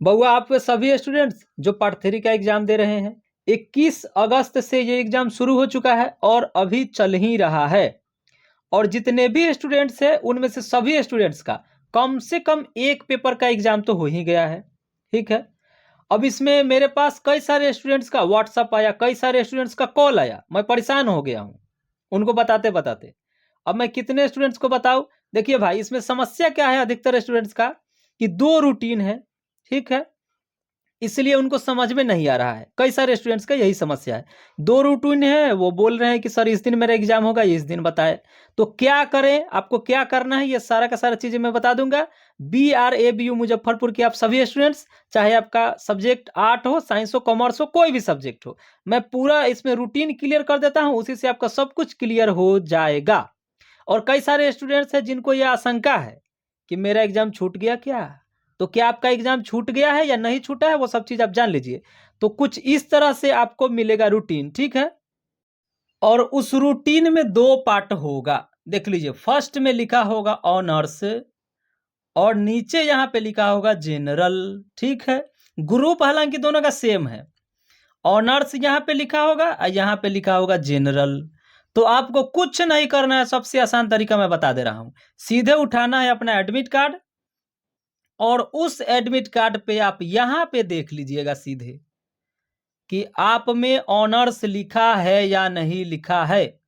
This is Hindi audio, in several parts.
बउआ आप सभी स्टूडेंट्स जो पार्ट 3 का एग्जाम दे रहे हैं, 21 अगस्त से ये एग्जाम शुरू हो चुका है और अभी चल ही रहा है। और जितने भी स्टूडेंट्स हैं उनमें से सभी स्टूडेंट्स का कम से कम एक पेपर का एग्जाम तो हो ही गया है। ठीक है, अब इसमें मेरे पास कई सारे स्टूडेंट्स का व्हाट्सअप आया, कई सारे स्टूडेंट्स का कॉल आया, मैं परेशान हो गया हूँ उनको बताते बताते। अब मैं कितने स्टूडेंट्स को बताऊं? देखिए भाई, इसमें समस्या क्या है अधिकतर स्टूडेंट्स का कि दो रूटीन है। ठीक है, इसलिए उनको समझ में नहीं आ रहा है। कई सारे स्टूडेंट्स का यही समस्या है, दो रूटीन है। वो बोल रहे हैं कि सर इस दिन मेरा एग्जाम होगा, इस दिन बताए। तो क्या करें, आपको क्या करना है, ये सारा का सारा चीजें मैं बता दूंगा। BRABU मुजफ्फरपुर के आप सभी स्टूडेंट्स, चाहे आपका सब्जेक्ट आर्ट हो, साइंस हो, कॉमर्स हो, कोई भी सब्जेक्ट हो, मैं पूरा इसमें रूटीन क्लियर कर देता हूं, उसी से आपका सब कुछ क्लियर हो जाएगा। और कई सारे स्टूडेंट्स हैं जिनको यह आशंका है कि मेरा एग्जाम छूट गया क्या। तो क्या आपका एग्जाम छूट गया है या नहीं छूटा है, वो सब चीज आप जान लीजिए। तो कुछ इस तरह से आपको मिलेगा रूटीन। ठीक है, और उस रूटीन में दो पार्ट होगा। देख लीजिए, फर्स्ट में लिखा होगा ऑनर्स और नीचे यहां पे लिखा होगा जनरल। ठीक है, ग्रुप हालांकि दोनों का सेम है। ऑनर्स यहाँ पे लिखा होगा और यहाँ पे लिखा होगा जनरल। तो आपको कुछ नहीं करना है, सबसे आसान तरीका मैं बता दे रहा हूं। सीधे उठाना है अपना एडमिट कार्ड और उस एडमिट कार्ड पे आप यहां पे देख लीजिएगा सीधे कि आप में ऑनर्स लिखा है या नहीं लिखा है।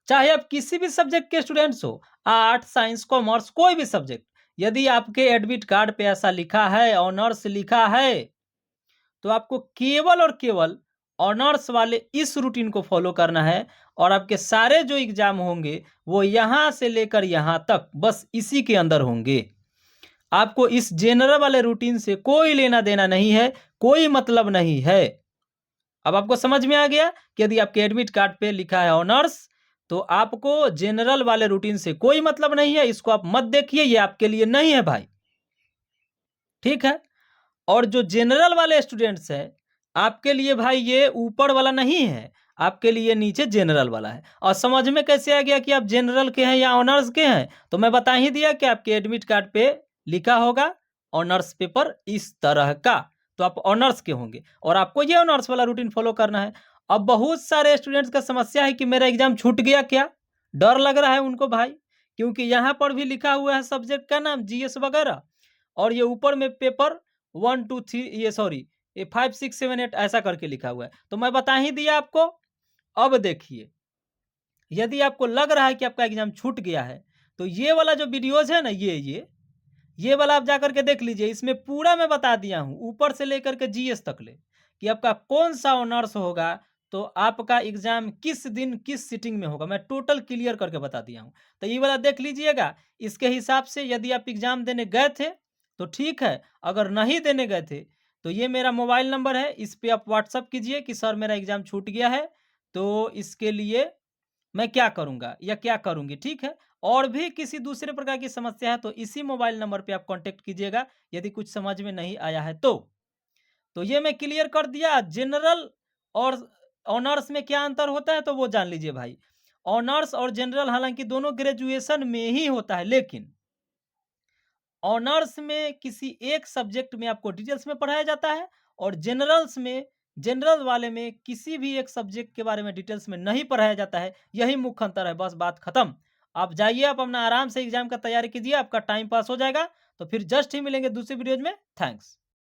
चाहे आप किसी भी सब्जेक्ट के स्टूडेंट्स हो, आर्ट, साइंस, कॉमर्स, कोई भी सब्जेक्ट, यदि आपके एडमिट कार्ड पे ऐसा लिखा है, ऑनर्स लिखा है, तो आपको केवल और केवल ऑनर्स वाले इस रूटीन को फॉलो करना है। और आपके सारे जो एग्जाम होंगे वो यहां से लेकर यहां तक बस इसी के अंदर होंगे। आपको इस जनरल वाले रूटीन से कोई लेना देना नहीं है, कोई मतलब नहीं है। अब आपको समझ में आ गया कि यदि आपके एडमिट कार्ड पे लिखा है ऑनर्स, तो आपको जनरल वाले रूटीन से कोई मतलब नहीं है। इसको आप मत देखिए, ये आपके लिए नहीं है भाई। ठीक है, और जो जनरल वाले स्टूडेंट्स हैं, आपके लिए भाई ये ऊपर वाला नहीं है, आपके लिए नीचे जनरल वाला है। और समझ में कैसे आ गया कि आप जनरल के हैं या ऑनर्स के हैं? तो मैं बता ही दिया कि आपके एडमिट कार्ड पे लिखा होगा ऑनर्स पेपर इस तरह का, तो आप ऑनर्स के होंगे और आपको ये ऑनर्स वाला रूटीन फॉलो करना है। अब बहुत सारे स्टूडेंट्स का समस्या है कि मेरा एग्जाम छूट गया क्या, डर लग रहा है उनको भाई, क्योंकि यहाँ पर भी लिखा हुआ है सब्जेक्ट का नाम GS वगैरह, और ये ऊपर में पेपर 1 2 3, ये सॉरी, ये 5 6 7 8 ऐसा करके लिखा हुआ है। तो मैं बता ही दिया आपको। अब देखिए, यदि आपको लग रहा है कि आपका एग्जाम छूट गया है, तो ये वाला जो वीडियोज है ना, ये वाला आप जाकर के देख लीजिए। इसमें पूरा मैं बता दिया हूँ ऊपर से लेकर के GS तक ले कि आपका कौन सा ऑनर्स होगा, तो आपका एग्जाम किस दिन किस सिटिंग में होगा, मैं टोटल क्लियर करके बता दिया हूँ। तो ये वाला देख लीजिएगा। इसके हिसाब से यदि आप एग्जाम देने गए थे तो ठीक है, अगर नहीं देने गए थे तो ये मेरा मोबाइल नंबर है, इस पे आप व्हाट्सअप कीजिए कि सर मेरा एग्जाम छूट गया है, तो इसके लिए मैं क्या करूंगा या क्या करूंगी। ठीक है, और भी किसी दूसरे प्रकार की समस्या है तो इसी मोबाइल नंबर पे आप कांटेक्ट कीजिएगा, यदि कुछ समझ में नहीं आया है तो ये मैं क्लियर कर दिया। जनरल और ऑनर्स में क्या अंतर होता है तो वो जान लीजिए भाई। ऑनर्स और जनरल हालांकि दोनों ग्रेजुएशन में ही होता है, लेकिन ऑनर्स में किसी एक सब्जेक्ट में आपको डिटेल्स में पढ़ाया जाता है और जनरल वाले में किसी भी एक सब्जेक्ट के बारे में डिटेल्स में नहीं पढ़ाया जाता है। यही मुख्य अंतर है, बस बात खत्म। आप जाइए, आप अपना आराम से एग्जाम का तैयारी कीजिए, आपका टाइम पास हो जाएगा। तो फिर जस्ट ही मिलेंगे दूसरी वीडियोज में। थैंक्स।